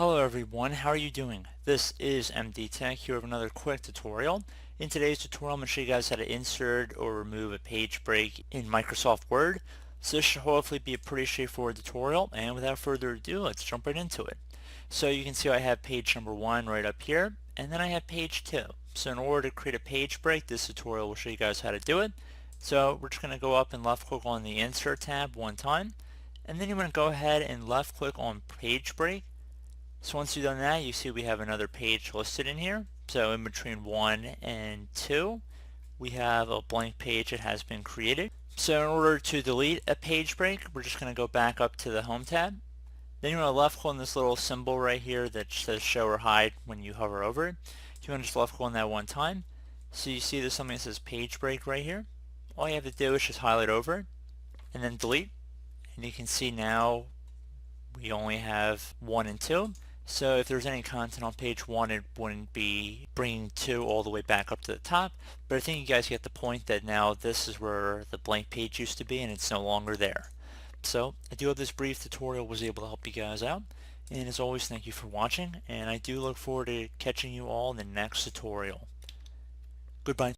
Hello everyone, how are you doing? This is MD Tech here with another quick tutorial. In today's tutorial, I'm going to show you guys how to insert or remove a page break in Microsoft Word. So this should hopefully be a pretty straightforward tutorial, and without further ado, let's jump right into it. So you can see I have page number 1 right up here, and then I have page 2. So in order to create a page break, this tutorial will show you guys how to do it. So we're just going to go up and left click on the Insert tab one time, and then you want to go ahead and left click on Page Break. So once you've done that, you see we have another page listed in here. So in between 1 and 2, we have a blank page that has been created. So in order to delete a page break, we're just going to go back up to the Home tab. Then you want to left click on this little symbol right here that says Show or Hide when you hover over it. You want to just left click on that one time. So you see there's something that says Page Break right here. All you have to do is just highlight over it and then delete. And you can see now we only have 1 and 2. So if there's any content on page 1, it wouldn't be bringing 2 all the way back up to the top. But I think you guys get the point that now this is where the blank page used to be and it's no longer there. So I do hope this brief tutorial was able to help you guys out. And as always, thank you for watching, and I do look forward to catching you all in the next tutorial. Goodbye.